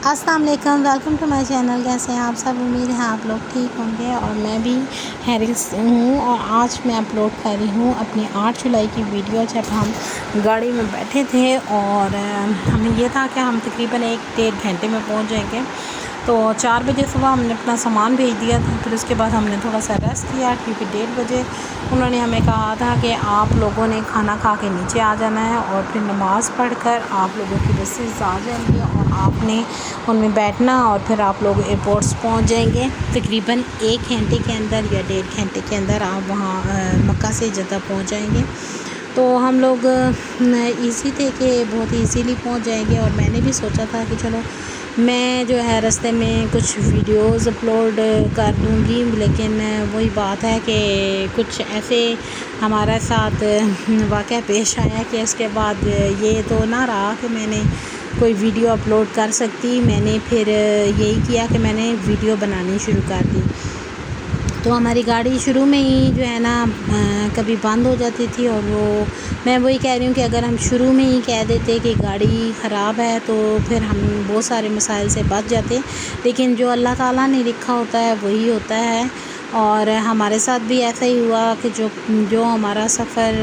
السلام علیکم، welcome to my channel. کیسے ہیں آپ سب؟ امید ہے آپ لوگ ٹھیک ہوں گے اور میں بھی خیریت سے ہوں۔ اور آج میں اپلوڈ کر رہی ہوں اپنی 8 جولائی کی ویڈیو، جب ہم گاڑی میں بیٹھے تھے اور ہمیں یہ تھا کہ ہم تقریباً 1-1.5 گھنٹے میں پہنچ جائیں گے۔ تو 4 بجے صبح ہم نے اپنا سامان بھیج دیا تھا، پھر اس کے بعد ہم نے تھوڑا سا ریسٹ کیا، کیونکہ 1:30 بجے انہوں نے ہمیں کہا تھا کہ آپ لوگوں نے کھانا کھا کے نیچے آ جانا ہے اور پھر نماز پڑھ کر آپ لوگوں کی بسز آ جائیں گی اور آپ نے ان میں بیٹھنا اور پھر آپ لوگ ایئرپورٹس پہنچ جائیں گے۔ تقریباً 1 گھنٹے کے اندر یا 1.5 گھنٹے کے اندر آپ وہاں مکہ سے جدہ پہنچ جائیں گے۔ تو ہم لوگ ایزی تھے کہ بہت ایزیلی پہنچ جائیں گے، اور میں نے بھی سوچا تھا کہ چلو میں جو ہے راستے میں کچھ ویڈیوز اپلوڈ کر دوں گی، لیکن وہی بات ہے کہ کچھ ایسے ہمارے ساتھ واقعہ پیش آیا کہ اس کے بعد یہ تو نہ رہا کہ میں نے کوئی ویڈیو اپلوڈ کر سکتی۔ میں نے پھر یہی کیا کہ میں نے ویڈیو بنانی شروع کر دی۔ تو ہماری گاڑی شروع میں ہی جو ہے نا کبھی بند ہو جاتی تھی، اور میں وہی کہہ رہی ہوں کہ اگر ہم شروع میں ہی کہہ دیتے کہ گاڑی خراب ہے تو پھر ہم بہت سارے مسائل سے بچ جاتے، لیکن جو اللہ تعالیٰ نے لکھا ہوتا ہے وہی ہوتا ہے۔ اور ہمارے ساتھ بھی ایسا ہی ہوا کہ جو ہمارا سفر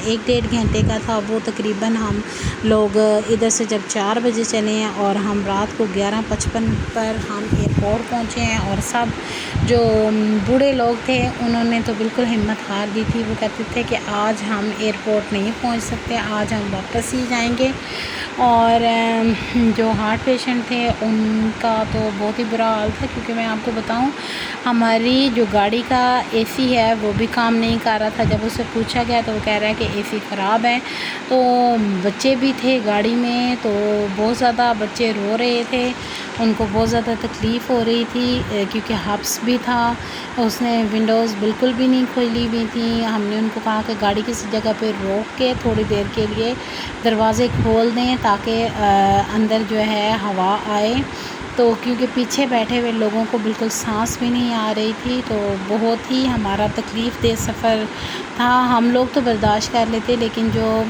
1-1.5 گھنٹے کا تھا، وہ تقریباً ہم لوگ ادھر سے جب 4 بجے چلے ہیں اور ہم رات کو 11:55 پر ہم ایئرپورٹ پہنچے ہیں۔ اور سب جو بوڑھے لوگ تھے انہوں نے تو بالکل ہمت ہار دی تھی، وہ کہتے تھے کہ آج ہم ایئرپورٹ نہیں پہنچ سکتے، آج ہم واپس ہی جائیں گے۔ اور جو ہارٹ پیشنٹ تھے ان کا تو بہت ہی برا حال تھا، کیونکہ میں آپ کو بتاؤں ہماری جو گاڑی کا اے سی ہے وہ بھی کام نہیں کر رہا تھا۔ جب اس سے پوچھا گیا تو وہ کہہ رہا ہے کہ اے سی خراب ہے۔ تو بچے بھی تھے گاڑی میں، تو بہت زیادہ بچے رو رہے تھے، ان کو بہت زیادہ تکلیف ہو رہی تھی، کیونکہ حبس بھی تھا، اس نے ونڈوز بالکل بھی نہیں کھولی ہوئی تھیں۔ ہم نے ان کو کہا کہ گاڑی کسی جگہ پہ روک کے تھوڑی دیر کے لیے دروازے کھول دیں تاکہ اندر جو ہے ہوا آئے، تو کیونکہ پیچھے بیٹھے ہوئے لوگوں کو بالکل سانس بھی نہیں آ رہی تھی۔ تو بہت ہی ہمارا تکلیف دہ سفر تھا۔ ہم لوگ تو برداشت کر لیتے، لیکن جو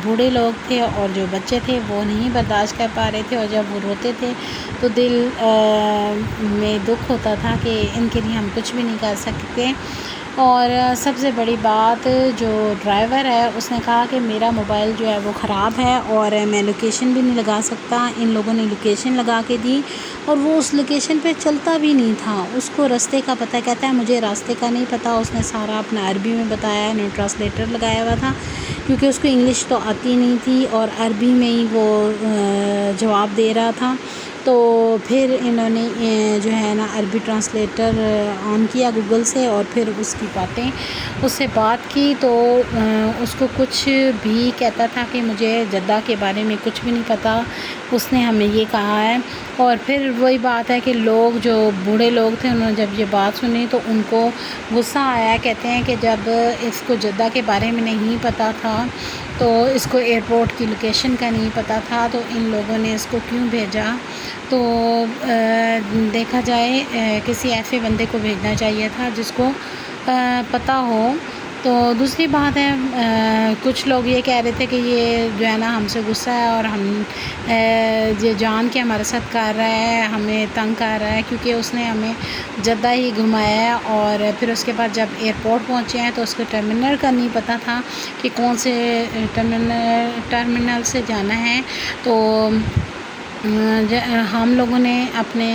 بوڑھے لوگ تھے اور جو بچے تھے وہ نہیں برداشت کر پا رہے تھے، اور جب وہ روتے تھے تو دل میں دکھ ہوتا تھا کہ ان کے لیے ہم کچھ بھی نہیں کر سکتے۔ اور سب سے بڑی بات، جو ڈرائیور ہے اس نے کہا کہ میرا موبائل جو ہے وہ خراب ہے اور میں لوکیشن بھی نہیں لگا سکتا۔ ان لوگوں نے لوکیشن لگا کے دی اور وہ اس لوکیشن پہ چلتا بھی نہیں تھا، اس کو راستے کا پتہ، کہتا ہے مجھے راستے کا نہیں پتہ۔ اس نے سارا اپنا عربی میں بتایا، انہوں نے ٹرانسلیٹر لگایا ہوا تھا کیونکہ اس کو انگلش تو آتی نہیں تھی، اور عربی میں ہی وہ جواب دے رہا تھا۔ تو پھر انہوں نے جو ہے نا عربی ٹرانسلیٹر آن کیا گوگل سے، اور پھر اس کی باتیں اس سے بات کی، تو اس کو کچھ بھی کہتا تھا کہ مجھے جدہ کے بارے میں کچھ بھی نہیں پتہ، اس نے ہمیں یہ کہا ہے۔ اور پھر وہی بات ہے کہ لوگ جو بوڑھے لوگ تھے انہوں نے جب یہ بات سنی تو ان کو غصہ آیا، کہتے ہیں کہ جب اس کو جدہ کے بارے میں نہیں پتہ تھا تو اس کو ایئرپورٹ کی لوکیشن کا نہیں پتہ تھا، تو ان لوگوں نے اس کو کیوں بھیجا؟ تو دیکھا جائے کسی ایسے بندے کو بھیجنا چاہیے تھا جس کو پتہ ہو۔ تو دوسری بات ہے، کچھ لوگ یہ کہہ رہے تھے کہ یہ جو ہے نا ہم سے غصہ ہے اور ہم یہ جان کے ہمارے ساتھ کر رہا ہے، ہمیں تنگ کر رہا ہے، کیونکہ اس نے ہمیں جدہ ہی گھمایا ہے، اور پھر اس کے بعد جب ایئرپورٹ پہنچے ہیں تو اس کو ٹرمینل کا نہیں پتہ تھا کہ کون سے ٹرمینل سے جانا ہے۔ تو ہم لوگوں نے اپنے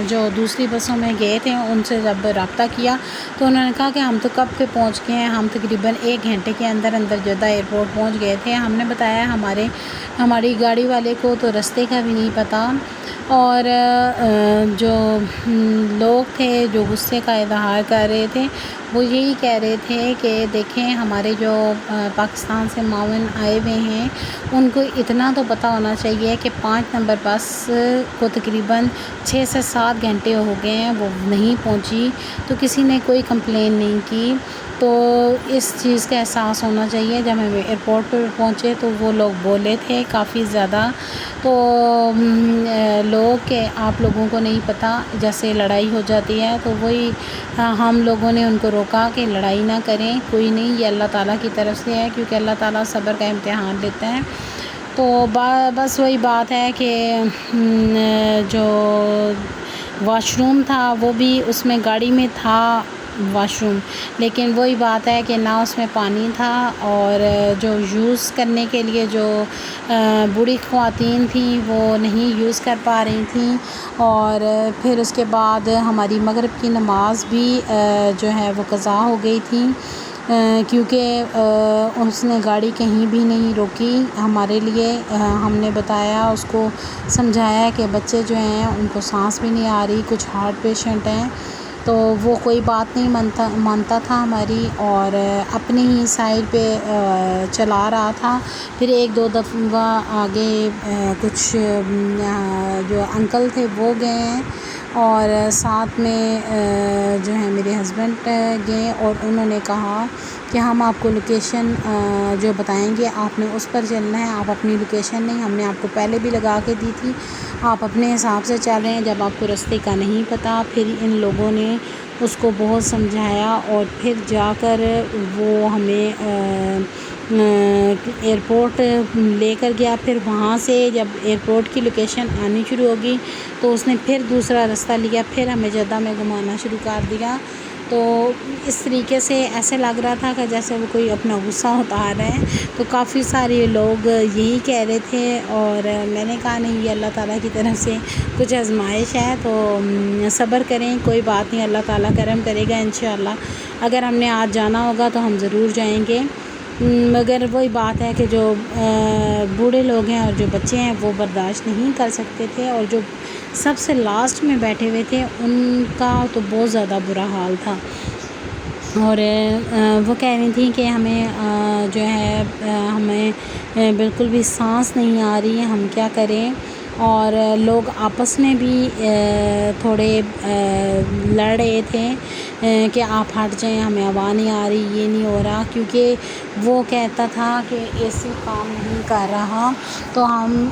جو دوسری بسوں میں گئے تھے ان سے جب رابطہ کیا تو انہوں نے کہا کہ ہم تو کب کے پہنچ گئے ہیں، ہم تقریباً 1 گھنٹے کے اندر جدہ ایئرپورٹ پہنچ گئے تھے۔ ہم نے بتایا ہماری گاڑی والے کو تو راستے کا بھی نہیں پتہ، اور جو لوگ تھے جو غصے کا اظہار کر رہے تھے وہ یہی کہہ رہے تھے کہ دیکھیں ہمارے جو پاکستان سے معاون آئے ہوئے ہیں ان کو اتنا تو پتہ ہونا چاہیے کہ 5 نمبر بس کو تقریباً 6 سے 7 گھنٹے ہو گئے ہیں، وہ نہیں پہنچی، تو کسی نے کوئی کمپلین نہیں کی۔ تو اس چیز کا احساس ہونا چاہیے۔ جب ہم ایئرپورٹ پہ پہنچے تو وہ لوگ بولے تھے کافی زیادہ، تو لوگ کہ آپ لوگوں کو نہیں پتہ، جیسے لڑائی ہو جاتی ہے، تو وہی ہم لوگوں نے ان کو روکا کہ لڑائی نہ کریں، کوئی نہیں، یہ اللہ تعالیٰ کی طرف سے ہے، کیونکہ اللہ تعالیٰ صبر کا امتحان لیتا ہے۔ تو بس وہی بات ہے کہ جو واش روم تھا وہ بھی اس میں گاڑی میں تھا واش روم، لیکن وہی بات ہے کہ نہ اس میں پانی تھا، اور جو یوز کرنے کے لیے جو بوڑھی خواتین تھیں وہ نہیں یوز کر پا رہی تھیں۔ اور پھر اس کے بعد ہماری مغرب کی نماز بھی جو ہے وہ قضا ہو گئی تھی، کیونکہ اس نے گاڑی کہیں بھی نہیں روکی ہمارے لیے۔ ہم نے بتایا، اس کو سمجھایا کہ بچے جو ہیں ان کو سانس بھی نہیں آ رہی، کچھ ہارٹ پیشنٹ ہیں، تو وہ کوئی بات نہیں مانتا تھا ہماری، اور اپنی ہی سائڈ پہ چلا رہا تھا۔ پھر ایک دو دفعہ آگے کچھ جو انکل تھے وہ گئے ہیں، اور ساتھ میں جو ہے میرے ہسبینڈ گئے، اور انہوں نے کہا کہ ہم آپ کو لوکیشن جو بتائیں گے آپ نے اس پر چلنا ہے، آپ اپنی لوکیشن نہیں، ہم نے آپ کو پہلے بھی لگا کے دی تھی، آپ اپنے حساب سے چل رہے ہیں، جب آپ کو رستے کا نہیں پتہ۔ پھر ان لوگوں نے اس کو بہت سمجھایا، اور پھر جا کر وہ ہمیں ایئرپورٹ لے کر گیا۔ پھر وہاں سے جب ایئرپورٹ کی لوکیشن آنی شروع ہوگی تو اس نے پھر دوسرا رستہ لیا، پھر ہمیں جدہ میں گھمانا شروع کر دیا۔ تو اس طریقے سے ایسے لگ رہا تھا کہ جیسے وہ کوئی اپنا غصہ اتار رہے ہیں۔ تو کافی سارے لوگ یہی کہہ رہے تھے، اور میں نے کہا نہیں، یہ اللہ تعالیٰ کی طرف سے کچھ آزمائش ہے، تو صبر کریں، کوئی بات نہیں، اللہ تعالیٰ کرم کرے گا انشاءاللہ۔ اگر ہم نے آج جانا ہوگا تو ہم ضرور جائیں گے، مگر وہی بات ہے کہ جو بوڑھے لوگ ہیں اور جو بچے ہیں وہ برداشت نہیں کر سکتے تھے، اور جو سب سے لاسٹ میں بیٹھے ہوئے تھے ان کا تو بہت زیادہ برا حال تھا۔ اور وہ کہہ رہی تھیں کہ ہمیں جو ہے ہمیں بالکل بھی سانس نہیں آ رہی ہے، ہم کیا کریں۔ اور لوگ آپس میں بھی تھوڑے لڑ رہے تھے کہ آپ ہٹ جائیں، ہمیں ہوا نہیں آ رہی، یہ نہیں ہو رہا، کیونکہ وہ کہتا تھا کہ اے سی کام نہیں کر رہا۔ تو ہم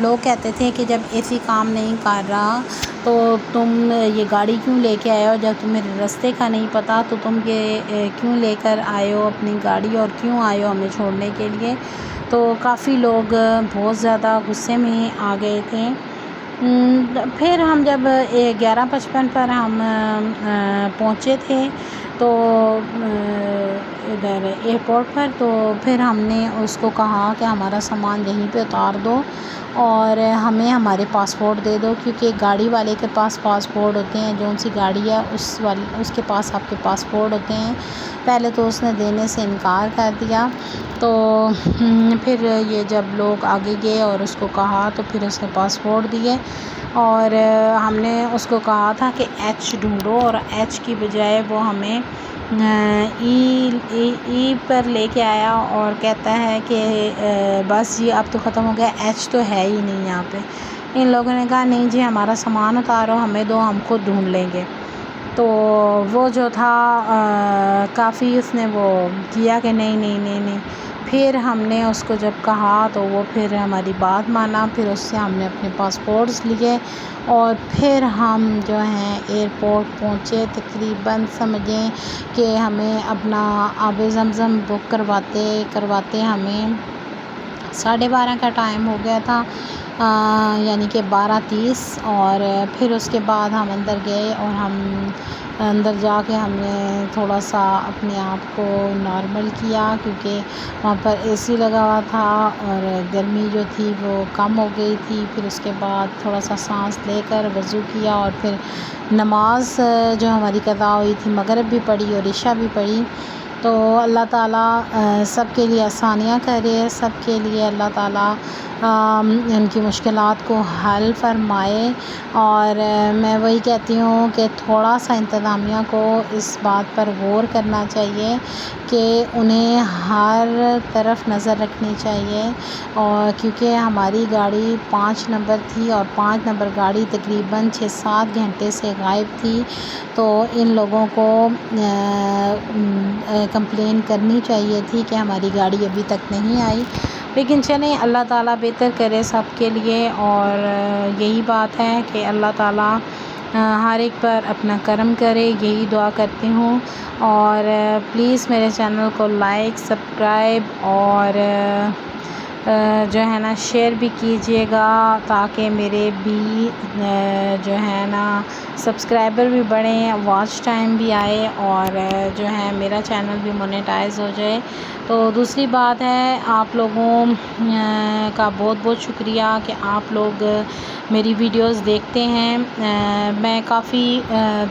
لوگ کہتے تھے کہ جب اے سی کام نہیں کر رہا تو تم یہ گاڑی کیوں لے کے آئے ہو؟ جب تمہیں رستے کا نہیں پتہ تو تم یہ کیوں لے کر آئے ہو اپنی گاڑی، اور کیوں آئے ہو ہمیں چھوڑنے کے لیے؟ تو کافی لوگ بہت زیادہ غصے میں آ گئے تھے۔ پھر ہم جب 11:55 پر ہم پہنچے تھے تو ادھر ایئرپورٹ پر، تو پھر ہم نے اس کو کہا کہ ہمارا سامان یہیں پہ اتار دو اور ہمیں ہمارے پاسپورٹ دے دو، کیونکہ گاڑی والے کے پاس پاسپورٹ ہوتے ہیں، جو ان سی گاڑی ہے اس کے پاس آپ کے پاسپورٹ ہوتے ہیں۔ پہلے تو اس نے دینے سے انکار کر دیا، تو پھر یہ جب لوگ آگے گئے اور اس کو کہا تو پھر اس نے پاسپورٹ دیے، اور ہم نے اس کو کہا تھا کہ ایچ ڈھونڈو، اور ایچ کی بجائے وہ ہمیں ای پر لے کے آیا، اور کہتا ہے کہ بس جی اب تو ختم ہو گیا، ایچ تو ہے ہی نہیں یہاں پہ۔ ان لوگوں نے کہا نہیں جی ہمارا سامان اتارو، ہمیں دو، ہم خود ڈھونڈ لیں گے۔ تو وہ جو تھا کافی اس نے وہ کیا کہ نہیں نہیں نہیں نہیں۔ پھر ہم نے اس کو جب کہا تو وہ پھر ہماری بات مانا، پھر اس سے ہم نے اپنے پاسپورٹس لیے، اور پھر ہم جو ہیں ایئرپورٹ پہنچے۔ تقریباً سمجھیں کہ ہمیں اپنا آب زمزم بک کرواتے ہمیں 12:30 کا ٹائم ہو گیا تھا، یعنی کہ 12:30۔ اور پھر اس کے بعد ہم اندر گئے، اور ہم اندر جا کے ہم نے تھوڑا سا اپنے آپ کو نارمل کیا، کیونکہ وہاں پر اے سی لگا ہوا تھا اور گرمی جو تھی وہ کم ہو گئی تھی۔ پھر اس کے بعد تھوڑا سا سانس لے کر وضو کیا، اور پھر نماز جو ہماری قضا ہوئی تھی مغرب بھی پڑھی اور عشاء بھی پڑھی۔ تو اللہ تعالیٰ سب کے لیے آسانیاں کرے، سب کے لیے اللہ تعالیٰ ان کی مشکلات کو حل فرمائے۔ اور میں وہی کہتی ہوں کہ تھوڑا سا انتظامیہ کو اس بات پر غور کرنا چاہیے کہ انہیں ہر طرف نظر رکھنی چاہیے، اور کیونکہ ہماری گاڑی 5 نمبر تھی، اور 5 نمبر گاڑی تقریباً 6-7 گھنٹے سے غائب تھی، تو ان لوگوں کو کمپلین کرنی چاہیے تھی کہ ہماری گاڑی ابھی تک نہیں آئی۔ لیکن چلیں، اللہ تعالیٰ بہتر کرے سب کے لیے، اور یہی بات ہے کہ اللہ تعالیٰ ہر ایک پر اپنا کرم کرے، یہی دعا کرتی ہوں۔ اور پلیز میرے چینل کو لائک، سبسکرائب اور جو ہے نا شیئر بھی کیجیے گا تاکہ میرے بھی جو ہے نا سبسکرائبر بھی بڑھیں، واچ ٹائم بھی آئے اور جو ہے میرا چینل بھی مونیٹائز ہو جائے۔ تو دوسری بات ہے آپ لوگوں کا بہت بہت شکریہ کہ آپ لوگ میری ویڈیوز دیکھتے ہیں۔ میں کافی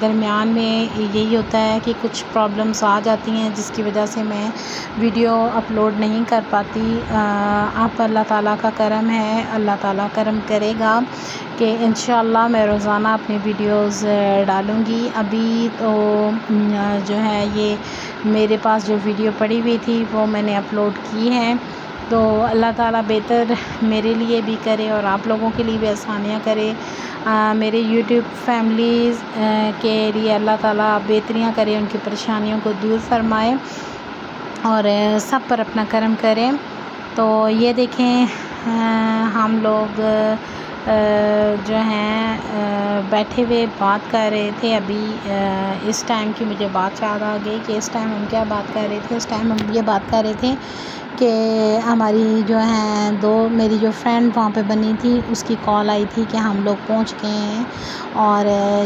درمیان میں یہی ہوتا ہے کہ کچھ پرابلمس آ جاتی ہیں جس کی وجہ سے میں ویڈیو اپلوڈ نہیں کر پاتی۔ آپ اللہ تعالیٰ کا کرم ہے، اللہ تعالیٰ کرم کرے گا کہ انشاءاللہ میں روزانہ اپنی ویڈیوز ڈالوں گی۔ ابھی تو جو ہے یہ میرے پاس جو ویڈیو پڑی ہوئی تھی وہ میں نے اپلوڈ کی ہے، تو اللہ تعالیٰ بہتر میرے لیے بھی کرے اور آپ لوگوں کے لیے بھی آسانیاں کرے۔ میرے یوٹیوب فیملیز کے لیے اللہ تعالیٰ بہتریاں کرے، ان کی پریشانیوں کو دور فرمائے اور سب پر اپنا کرم کرے۔ تو یہ دیکھیں ہم لوگ جو ہیں بیٹھے ہوئے بات کر رہے تھے۔ ابھی اس ٹائم کی مجھے بات یاد آ گئی کہ اس ٹائم ہم کیا بات کر رہے تھے۔ اس ٹائم ہم یہ بات کر رہے تھے کہ ہماری جو ہیں میری جو فرینڈ وہاں پہ بنی تھی اس کی کال آئی تھی کہ ہم لوگ پہنچ گئے ہیں اور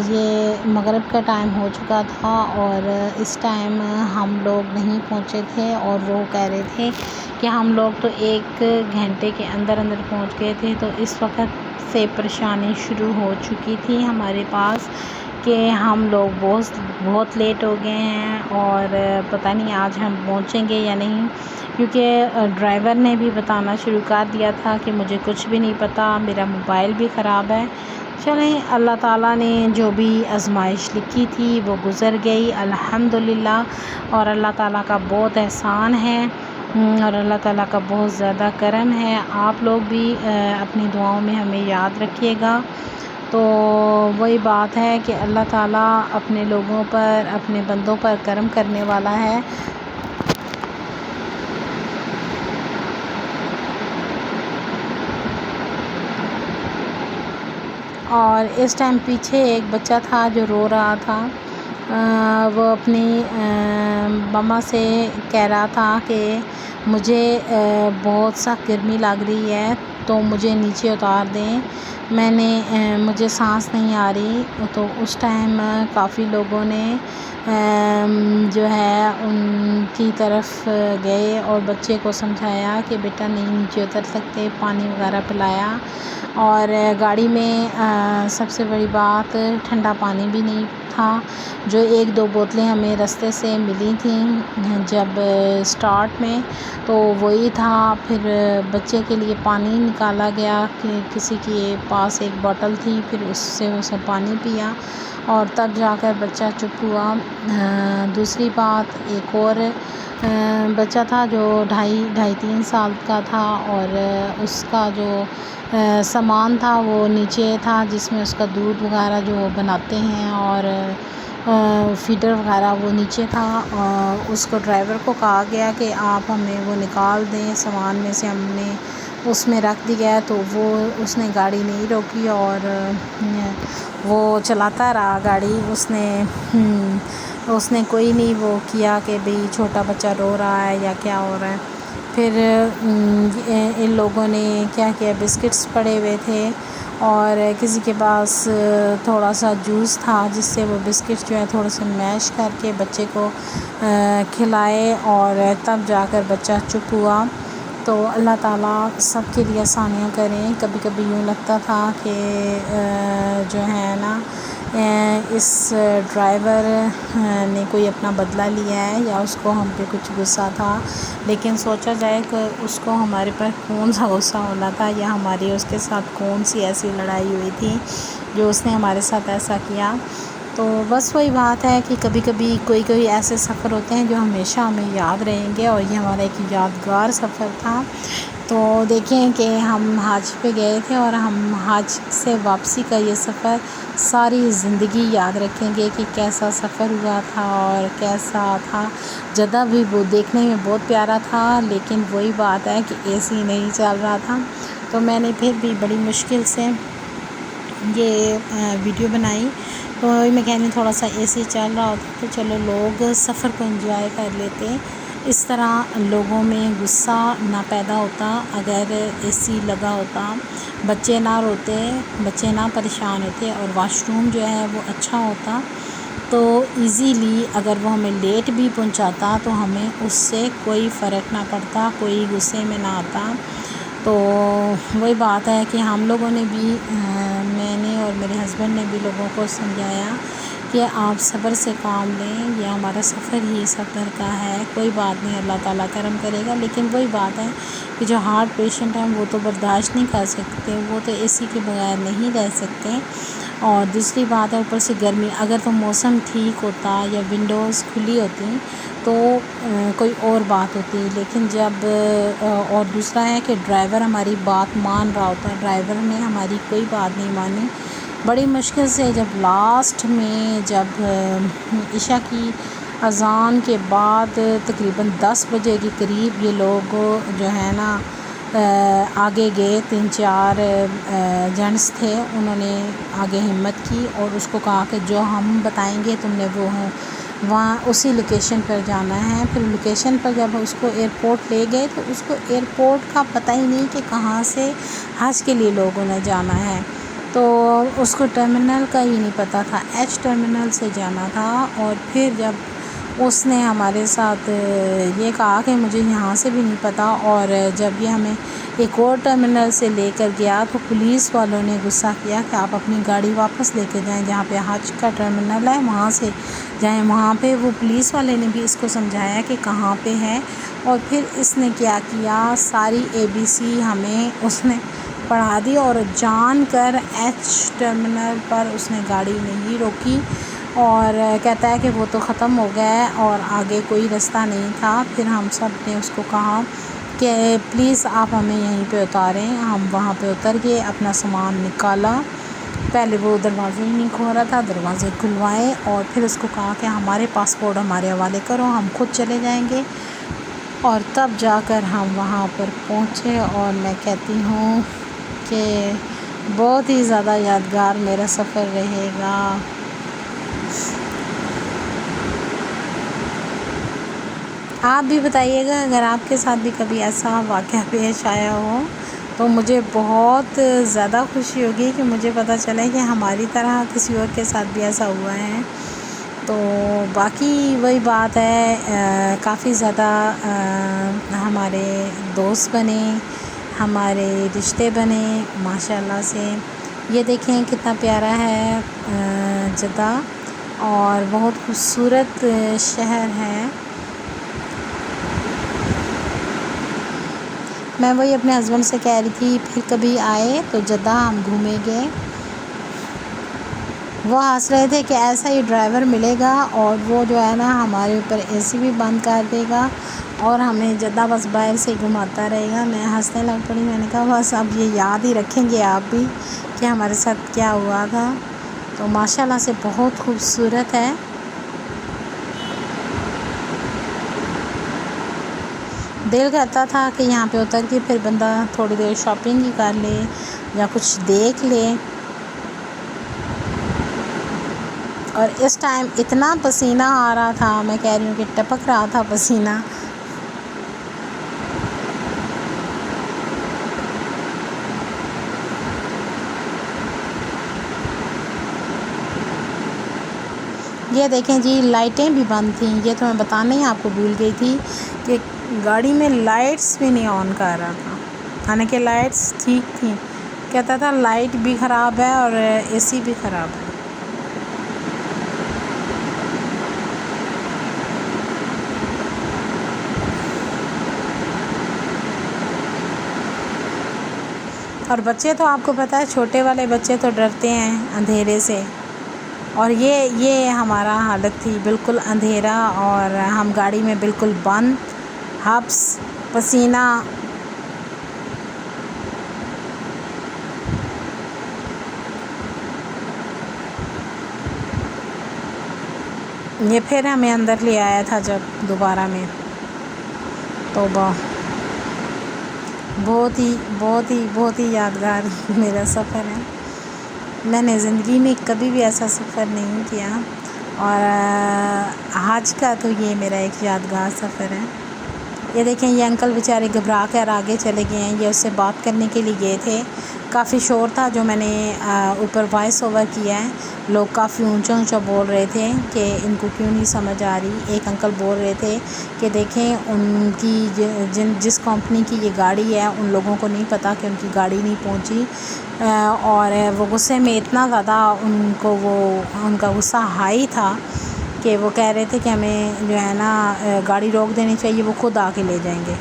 یہ مغرب کا ٹائم ہو چکا تھا اور اس ٹائم ہم لوگ نہیں پہنچے تھے اور وہ کہہ رہے تھے کہ ہم لوگ تو 1 گھنٹے کے اندر پہنچ گئے تھے۔ تو اس وقت سے پریشانی شروع ہو چکی تھی ہمارے پاس کہ ہم لوگ بہت لیٹ ہو گئے ہیں اور پتہ نہیں آج ہم پہنچیں گے یا نہیں، کیونکہ ڈرائیور نے بھی بتانا شروع کر دیا تھا کہ مجھے کچھ بھی نہیں پتہ، میرا موبائل بھی خراب ہے۔ چلیں اللہ تعالیٰ نے جو بھی آزمائش لکھی تھی وہ گزر گئی الحمدللہ، اور اللہ تعالیٰ کا بہت احسان ہے اور اللہ تعالیٰ کا بہت زیادہ کرم ہے۔ آپ لوگ بھی اپنی دعاؤں میں ہمیں یاد رکھیے گا۔ تو وہی بات ہے کہ اللہ تعالیٰ اپنے لوگوں پر، اپنے بندوں پر کرم کرنے والا ہے۔ اور اس ٹائم پیچھے ایک بچہ تھا جو رو رہا تھا، وہ اپنی مما سے کہہ رہا تھا کہ مجھے بہت سخت گرمی لگ رہی ہے تو مجھے نیچے اتار دیں، مجھے سانس نہیں آ رہی۔ تو اس ٹائم کافی لوگوں نے جو ہے ان کی طرف گئے اور بچے کو سمجھایا کہ بیٹا نہیں نیچے اتر سکتے، پانی وغیرہ پلایا، اور گاڑی میں سب سے بڑی بات ٹھنڈا پانی بھی نہیں تھا۔ جو 1-2 بوتلیں ہمیں رستے سے ملی تھیں جب سٹارٹ میں تو وہی تھا۔ پھر بچے کے لیے پانی نکالا گیا کہ کسی کے پاس ایک بوتل تھی، پھر اس سے پانی پیا اور تب جا کر بچہ چپ ہوا۔ دوسری بات ایک اور بچہ تھا جو 2.5-3 سال کا تھا اور اس کا جو سامان تھا وہ نیچے تھا، جس میں اس کا دودھ وغیرہ جو بناتے ہیں اور فیڈر وغیرہ وہ نیچے تھا۔ اس کو ڈرائیور کو کہا گیا کہ آپ ہمیں وہ نکال دیں، سامان میں سے ہم نے اس میں رکھ دیا ہے، تو اس نے گاڑی نہیں روکی اور وہ چلاتا رہا گاڑی۔ اس نے کوئی نہیں وہ کیا کہ بھئی چھوٹا بچہ رو رہا ہے یا کیا ہو رہا ہے۔ پھر ان لوگوں نے کیا کیا، بسکٹس پڑے ہوئے تھے اور کسی کے پاس تھوڑا سا جوس تھا جس سے وہ بسکٹ جو ہے تھوڑا سا میش کر کے بچے کو کھلائے اور تب جا کر بچہ چپ ہوا۔ تو اللہ تعالیٰ سب کے لیے آسانیاں کریں۔ کبھی کبھی یوں لگتا تھا کہ جو ہے نا اس ڈرائیور نے کوئی اپنا بدلہ لیا ہے یا اس کو ہم پہ کچھ غصہ تھا، لیکن سوچا جائے کہ اس کو ہمارے پر کون سا غصہ ہونا تھا یا ہماری اس کے ساتھ کون سی ایسی لڑائی ہوئی تھی جو اس نے ہمارے ساتھ ایسا کیا۔ تو بس وہی بات ہے کہ کبھی کبھی کوئی ایسے سفر ہوتے ہیں جو ہمیشہ ہمیں یاد رہیں گے، اور یہ ہمارا ایک یادگار سفر تھا۔ تو دیکھیں کہ ہم حج پہ گئے تھے اور ہم حج سے واپسی کا یہ سفر ساری زندگی یاد رکھیں گے کہ کیسا سفر ہوا تھا اور کیسا تھا۔ جدہ بھی وہ دیکھنے میں بہت پیارا تھا، لیکن وہی بات ہے کہ اے سی نہیں چل رہا تھا، تو میں نے پھر بھی بڑی مشکل سے یہ ویڈیو بنائی۔ تو میں کہہ رہی تھوڑا سا اے سی چل رہا ہوتا تو چلو لوگ سفر کو انجوائے کر لیتے، اس طرح لوگوں میں غصہ نہ پیدا ہوتا اگر اے سی لگا ہوتا، بچے نہ روتے، بچے نہ پریشان ہوتے، اور واش روم جو ہے وہ اچھا ہوتا، تو ایزیلی اگر وہ ہمیں لیٹ بھی پہنچاتا تو ہمیں اس سے کوئی فرق نہ پڑتا، کوئی غصے میں نہ آتا۔ تو وہی بات ہے کہ ہم لوگوں نے بھی میں نے اور میرے ہسبینڈ نے بھی لوگوں کو سمجھایا کہ آپ صبر سے کام لیں، یہ ہمارا سفر ہی صبر کا ہے، کوئی بات نہیں، اللہ تعالیٰ کرم کرے گا۔ لیکن وہی بات ہے کہ جو ہارٹ پیشنٹ ہیں وہ تو برداشت نہیں کر سکتے، وہ تو اے سی کے بغیر نہیں رہ سکتے۔ اور دوسری بات ہے اوپر سے گرمی، اگر تو موسم ٹھیک ہوتا یا ونڈوز کھلی ہوتی تو کوئی اور بات ہوتی، لیکن جب اور دوسرا ہے کہ ڈرائیور ہماری بات مان رہا ہوتا، ڈرائیور نے ہماری کوئی بات نہیں مانی، بڑی مشکل سے جب لاسٹ میں جب عشاء کی اذان کے بعد تقریباً 10 بجے کے قریب یہ لوگ جو ہے نا آگے گئے، 3-4 جینٹس تھے، انہوں نے آگے ہمت کی اور اس کو کہا کہ جو ہم بتائیں گے تم نے وہ وہاں اسی لوکیشن پر جانا ہے۔ پھر لوکیشن پر جب اس کو ایئرپورٹ لے گئے تو اس کو ایئرپورٹ کا پتہ ہی نہیں کہ کہاں سے حج کے لیے لوگوں نے جانا ہے، تو اس کو ٹرمینل کا ہی نہیں پتہ تھا، ایچ ٹرمینل سے جانا تھا۔ اور پھر جب اس نے ہمارے ساتھ یہ کہا کہ مجھے یہاں سے بھی نہیں پتہ، اور جب یہ ہمیں ایک اور ٹرمینل سے لے کر گیا تو پولیس والوں نے غصہ کیا کہ آپ اپنی گاڑی واپس لے کے جائیں، جہاں پہ حج کا ٹرمینل ہے وہاں سے جائیں۔ وہاں پہ وہ پولیس والے نے بھی اس کو سمجھایا کہ کہاں پہ ہے، اور پھر اس نے کیا کیا، ساری ABC ہمیں اس نے پڑھا دی، اور جان کر ایچ ٹرمینل پر اس نے گاڑی نہیں روکی، اور کہتا ہے کہ وہ تو ختم ہو گیا ہے اور آگے کوئی رستہ نہیں تھا۔ پھر ہم سب نے اس کو کہا کہ پلیز آپ ہمیں یہیں پہ اتاریں، ہم وہاں پہ اتر گئے، اپنا سامان نکالا، پہلے وہ دروازے ہی نہیں کھول رہا تھا، دروازے کھلوائے، اور پھر اس کو کہا کہ ہمارے پاسپورٹ ہمارے حوالے کرو، ہم خود چلے جائیں گے، اور تب جا کر ہم وہاں پر پہنچے۔ اور میں کہتی ہوں کہ بہت ہی زیادہ یادگار میرا سفر رہے گا۔ آپ بھی بتائیے گا اگر آپ کے ساتھ بھی کبھی ایسا واقعہ پیش آیا ہو تو مجھے بہت زیادہ خوشی ہوگی کہ مجھے پتہ چلے کہ ہماری طرح کسی اور کے ساتھ بھی ایسا ہوا ہے۔ تو باقی وہی بات ہے، کافی زیادہ ہمارے دوست بنے، ہمارے رشتے بنے ماشاءاللہ سے۔ یہ دیکھیں کتنا پیارا ہے جدہ، اور بہت خوبصورت شہر ہے۔ میں وہی اپنے ہسبینڈ سے کہہ رہی تھی پھر کبھی آئے تو جدہ ہم گھومیں گے۔ وہ ہنس رہے تھے کہ ایسا ہی ڈرائیور ملے گا اور وہ جو ہے نا ہمارے اوپر AC بھی بند کر دے گا اور ہمیں جدہ بس باہر سے گھماتا رہے گا۔ میں ہنسنے لگ پڑی، میں نے کہا بس اب یہ یاد ہی رکھیں گے آپ بھی کہ ہمارے ساتھ کیا ہوا تھا۔ تو ماشاءاللہ سے بہت خوبصورت ہے۔ دل کرتا تھا کہ یہاں پہ اتر کے پھر بندہ تھوڑی دیر شاپنگ ہی کر لے یا کچھ دیکھ لے، اور اس ٹائم اتنا پسینہ آ رہا تھا، میں کہہ رہی ہوں کہ ٹپک رہا تھا پسینہ۔ یہ دیکھیں جی لائٹیں بھی بند تھیں، یہ تو میں بتانا ہی آپ کو بھول گئی تھی کہ گاڑی میں لائٹس بھی نہیں آن کر رہا تھا، حالانکہ لائٹس ٹھیک تھیں، کہتا تھا لائٹ بھی خراب ہے اور AC بھی خراب ہے۔ اور بچے تو آپ کو پتہ ہے چھوٹے والے بچے تو ڈرتے ہیں اندھیرے سے، اور یہ ہمارا حالت تھی، بالکل اندھیرا اور ہم گاڑی میں بالکل بند، حبس، پسینہ۔ یہ پھر ہمیں اندر لے آیا تھا جب دوبارہ میں، توبہ، بہت ہی یادگار میرا سفر ہے۔ میں نے زندگی میں کبھی بھی ایسا سفر نہیں کیا، اور حج کا تو یہ میرا ایک یادگار سفر ہے۔ یہ دیکھیں یہ انکل بیچارے گھبرا کر آگے چلے گئے ہیں، یہ اس سے بات کرنے کے لیے گئے تھے۔ کافی شور تھا جو میں نے اوپر وائس اوور کیا ہے، لوگ کافی اونچا اونچا بول رہے تھے کہ ان کو کیوں نہیں سمجھ آ رہی۔ ایک انکل بول رہے تھے کہ دیکھیں ان کی جس کمپنی کی یہ گاڑی ہے ان لوگوں کو نہیں پتہ کہ ان کی گاڑی نہیں پہنچی، اور وہ غصے میں اتنا زیادہ ان کا غصہ ہائی تھا کہ وہ کہہ رہے تھے کہ ہمیں جو ہے نا گاڑی روک دینی چاہیے، وہ خود آ کے لے جائیں گے۔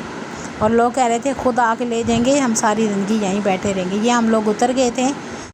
اور لوگ کہہ رہے تھے خود آ کے لے جائیں گے، ہم ساری زندگی یہیں بیٹھے رہیں گے۔ یہ ہم لوگ اتر گئے تھے